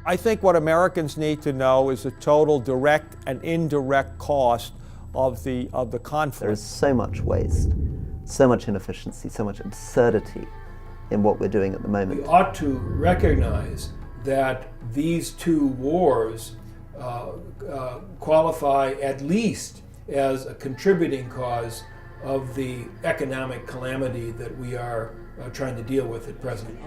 I think what Americans need to know is the total direct and indirect cost of the conflict. There is so much waste, so much inefficiency, so much absurdity in what we're doing at the moment. We ought to recognize that these two wars qualify at least as a contributing cause of the economic calamity that we are trying to deal with at present.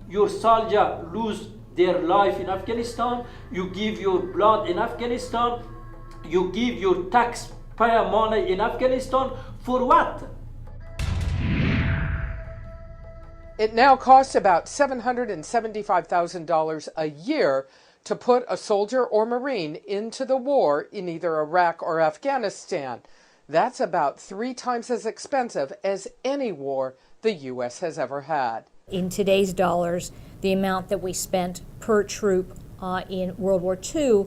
Your soldiers lose their life in Afghanistan, you give your blood in Afghanistan, you give your taxpayer money in Afghanistan, for what? It now costs about $775,000 a year to put a soldier or Marine into the war in either Iraq or Afghanistan. That's about 3 times as expensive as any war the U.S. has ever had. In today's dollars, the amount that we spent per troop in World War II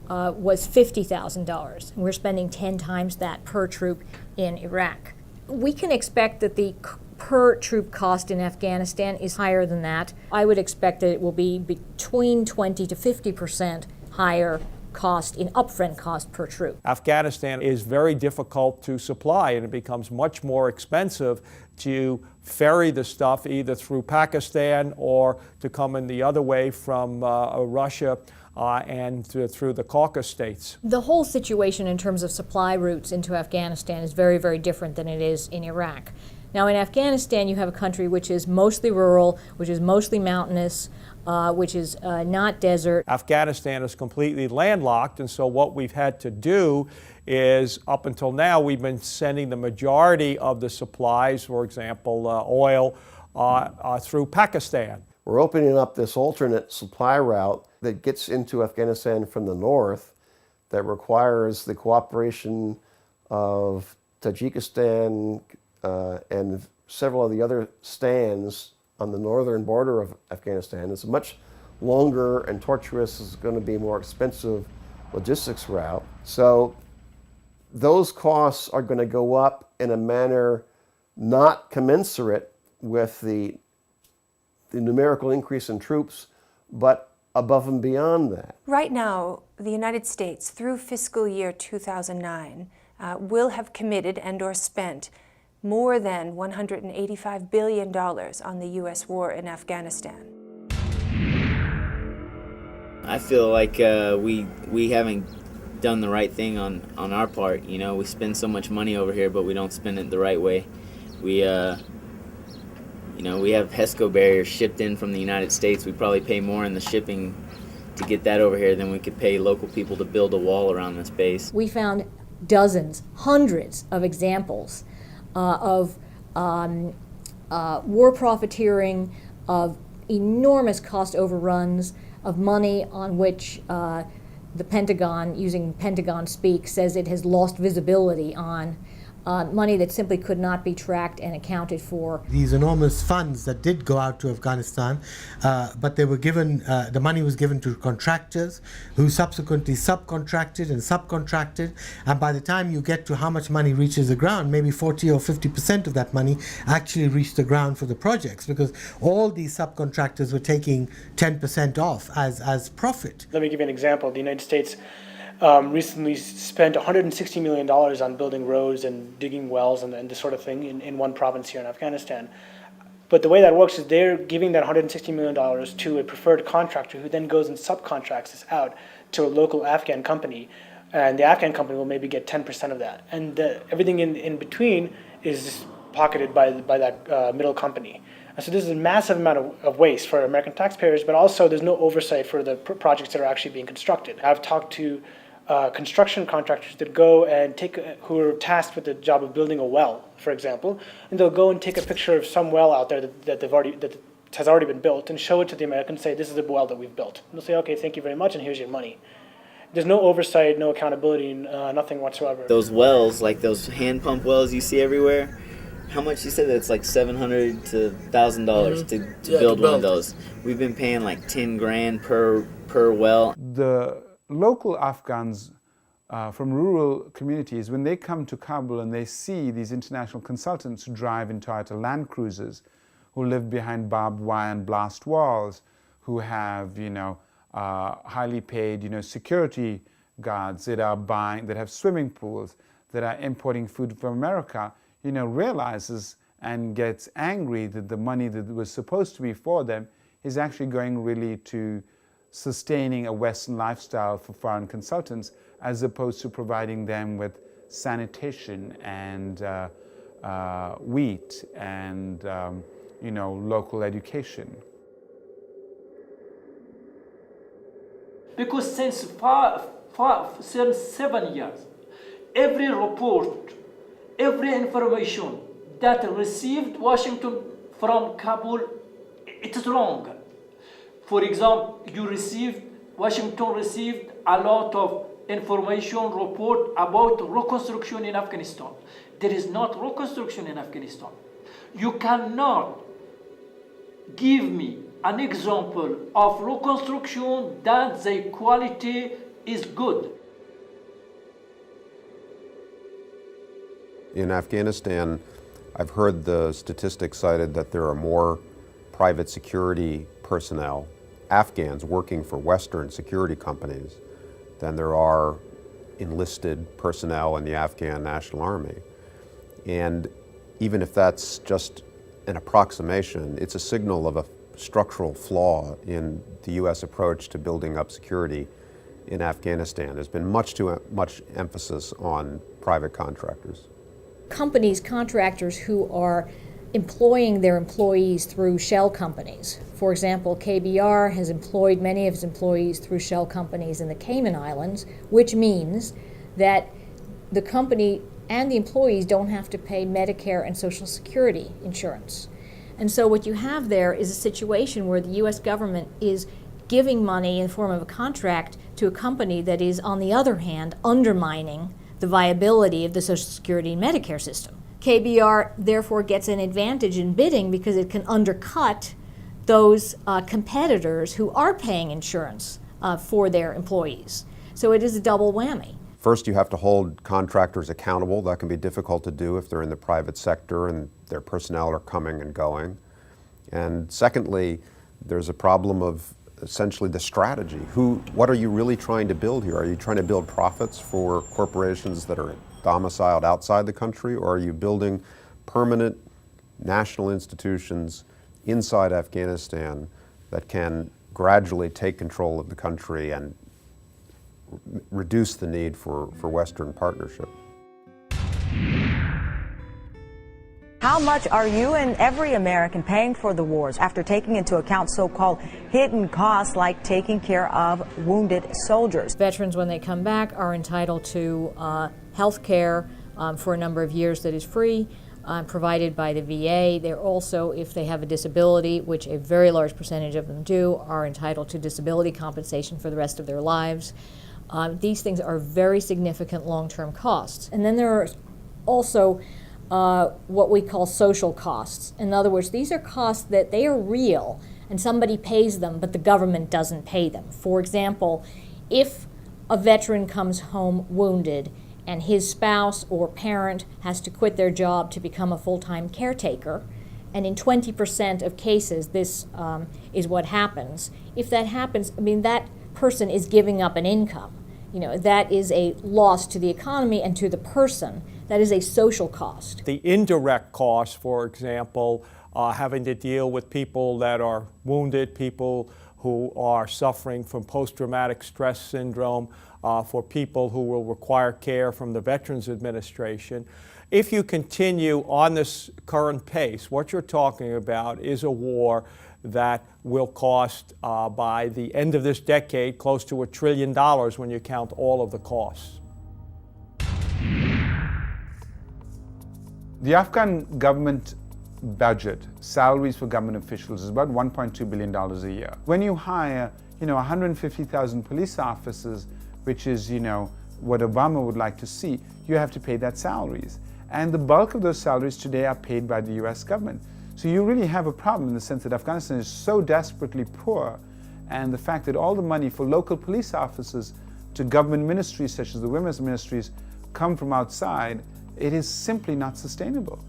was $50,000. We're spending 10 times that per troop in Iraq. We can expect that the per troop cost in Afghanistan is higher than that. I would expect that it will be between 20 to 50% higher cost in upfront cost per troop. Afghanistan is very difficult to supply, and it becomes much more expensive to ferry the stuff either through Pakistan or to come in the other way from Russia and through the Caucasus states. The whole situation in terms of supply routes into Afghanistan is very, very different than it is in Iraq. Now, in Afghanistan, you have a country which is mostly rural, which is mostly mountainous, which is not desert. Afghanistan is completely landlocked, and so what we've had to do is, up until now, we've been sending the majority of the supplies, for example, oil, through Pakistan. We're opening up this alternate supply route that gets into Afghanistan from the north that requires the cooperation of Tajikistan and several of the other stands on the northern border of Afghanistan. It's a much longer and tortuous, is going to be more expensive logistics route. So those costs are going to go up in a manner not commensurate with the numerical increase in troops, but above and beyond that. Right now, the United States, through fiscal year 2009, will have committed and or spent more than $185 billion on the U.S. war in Afghanistan. I feel like we haven't done the right thing on our part. You know, we spend so much money over here, but we don't spend it the right way. We, you know, we have HESCO barriers shipped in from the United States. We probably pay more in the shipping to get that over here than we could pay local people to build a wall around this base. We found dozens, hundreds of examples of war profiteering, of enormous cost overruns, of money on which the Pentagon, using Pentagon speak, says it has lost visibility on, money that simply could not be tracked and accounted for. These enormous funds that did go out to Afghanistan, but they were given, the money was given to contractors who subsequently subcontracted and subcontracted, and by the time you get to how much money reaches the ground, maybe 40 or 50% of that money actually reached the ground for the projects, because all these subcontractors were taking 10% off as profit. Let me give you an example. The United States recently spent $160 million on building roads and digging wells and this sort of thing in one province here in Afghanistan. But the way that works is they're giving that $160 million to a preferred contractor who then goes and subcontracts this out to a local Afghan company. And the Afghan company will maybe get 10% of that. And everything in between is pocketed by that middle company. And so this is a massive amount of waste for American taxpayers, but also there's no oversight for the projects that are actually being constructed. I've talked to construction contractors that go and who are tasked with the job of building a well, for example, and they'll go and take a picture of some well out there that has already been built and show it to the Americans and say, this is the well that we've built. And they'll say, okay, thank you very much, and here's your money. There's no oversight, no accountability, nothing whatsoever. Those wells, like those hand pump wells you see everywhere, how much you said that it's like $700 to $1,000 to build one of those. We've been paying like 10 grand per well. The local Afghans from rural communities, when they come to Kabul and they see these international consultants who drive in Toyota Land Cruisers, who live behind barbed wire and blast walls, who have, highly paid, security guards that have swimming pools, that are importing food from America, realizes and gets angry that the money that was supposed to be for them is actually going really to sustaining a Western lifestyle for foreign consultants, as opposed to providing them with sanitation and wheat and local education. Because since 7 years, every report, every information that received Washington from Kabul, it is wrong. For example, Washington received a lot of information report about reconstruction in Afghanistan. There is not reconstruction in Afghanistan. You cannot give me an example of reconstruction that the quality is good. In Afghanistan, I've heard the statistics cited that there are more private security personnel, Afghans working for Western security companies, than there are enlisted personnel in the Afghan National Army. And even if that's just an approximation, it's a signal of a structural flaw in the U.S. approach to building up security in Afghanistan. There's been much too much emphasis on private contractors. Companies, contractors who are employing their employees through shell companies. For example, KBR has employed many of its employees through shell companies in the Cayman Islands, which means that the company and the employees don't have to pay Medicare and Social Security insurance. And so what you have there is a situation where the U.S. government is giving money in the form of a contract to a company that is, on the other hand, undermining the viability of the Social Security and Medicare system. KBR therefore gets an advantage in bidding because it can undercut those competitors who are paying insurance for their employees. So it is a double whammy. First, you have to hold contractors accountable. That can be difficult to do if they're in the private sector and their personnel are coming and going. And secondly, there's a problem of essentially the strategy. What are you really trying to build here? Are you trying to build profits for corporations that are domiciled outside the country, or are you building permanent national institutions inside Afghanistan that can gradually take control of the country and reduce the need for Western partnership? How much are you and every American paying for the wars after taking into account so-called hidden costs like taking care of wounded soldiers? Veterans, when they come back, are entitled to health care for a number of years that is free, provided by the VA. They're also, if they have a disability, which a very large percentage of them do, are entitled to disability compensation for the rest of their lives. These things are very significant long-term costs. And then there are also what we call social costs. In other words, these are costs that they are real and somebody pays them, but the government doesn't pay them. For example, if a veteran comes home wounded and his spouse or parent has to quit their job to become a full-time caretaker, and in 20% of cases this is what happens. If that happens, that person is giving up an income. That is a loss to the economy and to the person. That is a social cost. The indirect costs, for example, having to deal with people that are wounded, people who are suffering from post-traumatic stress syndrome, for people who will require care from the Veterans Administration. If you continue on this current pace, what you're talking about is a war that will cost, by the end of this decade, close to $1 trillion when you count all of the costs. The Afghan government budget, salaries for government officials, is about $1.2 billion a year. When you hire, 150,000 police officers, which is, what Obama would like to see, you have to pay that salaries. And the bulk of those salaries today are paid by the US government. So you really have a problem in the sense that Afghanistan is so desperately poor, and the fact that all the money for local police officers to government ministries such as the women's ministries come from outside, it is simply not sustainable.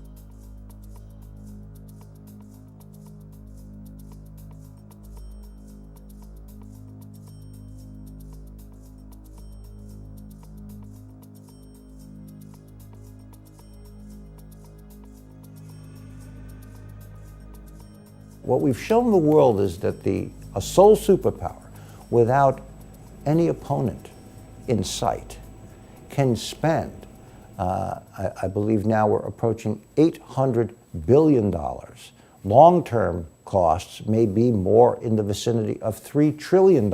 What we've shown the world is that a sole superpower without any opponent in sight can spend, I believe now we're approaching $800 billion. Long-term costs may be more in the vicinity of $3 trillion,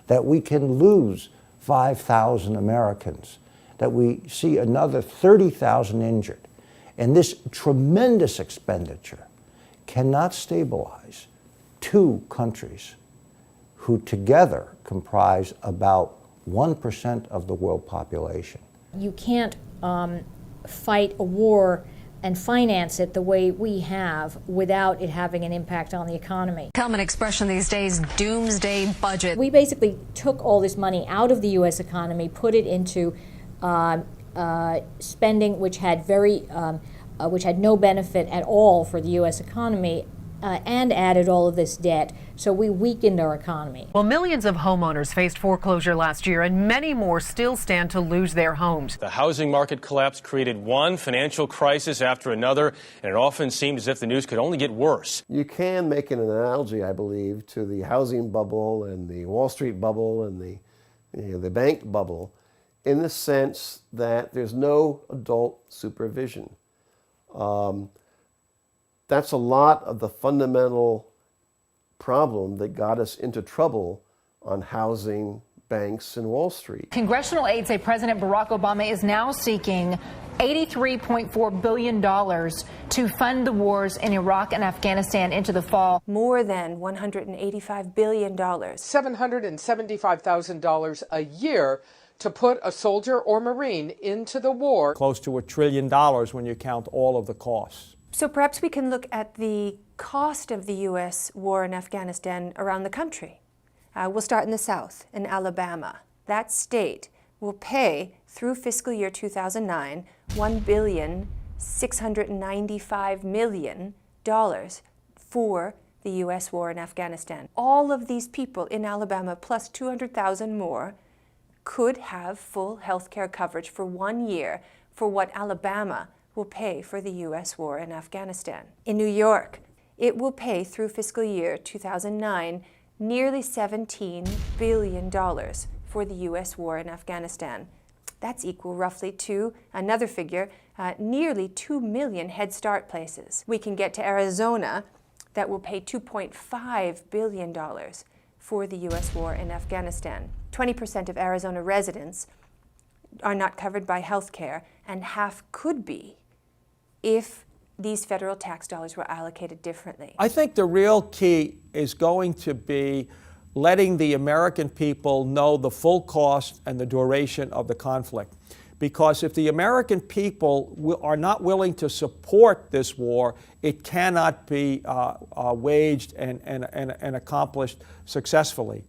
that we can lose 5,000 Americans, that we see another 30,000 injured. And this tremendous expenditure cannot stabilize two countries who together comprise about 1% of the world population. You can't fight a war and finance it the way we have without it having an impact on the economy. Common expression these days, doomsday budget. We basically took all this money out of the U.S. economy, put it into spending which had which had no benefit at all for the U.S. economy, and added all of this debt, so we weakened our economy. Well, millions of homeowners faced foreclosure last year, and many more still stand to lose their homes. The housing market collapse created one financial crisis after another, and it often seemed as if the news could only get worse. You can make an analogy, I believe, to the housing bubble and the Wall Street bubble and the bank bubble, in the sense that there's no adult supervision. That's a lot of the fundamental problem that got us into trouble on housing, banks, and Wall Street. Congressional aides say President Barack Obama is now seeking $83.4 billion to fund the wars in Iraq and Afghanistan into the fall. More than $185 billion. $775,000 a year to put a soldier or Marine into the war. Close to $1 trillion when you count all of the costs. So perhaps we can look at the cost of the U.S. war in Afghanistan around the country. We'll start in the South, in Alabama. That state will pay, through fiscal year 2009, $1,695 million for the U.S. war in Afghanistan. All of these people in Alabama, plus 200,000 more, could have full health care coverage for 1 year for what Alabama will pay for the U.S. war in Afghanistan. In New York, it will pay through fiscal year 2009 nearly $17 billion for the U.S. war in Afghanistan. That's equal roughly to, another figure, nearly 2 million Head Start places. We can get to Arizona, that will pay $2.5 billion for the U.S. war in Afghanistan. 20% of Arizona residents are not covered by health care, and half could be if these federal tax dollars were allocated differently. I think the real key is going to be letting the American people know the full cost and the duration of the conflict. Because if the American people are not willing to support this war, it cannot be waged and accomplished successfully.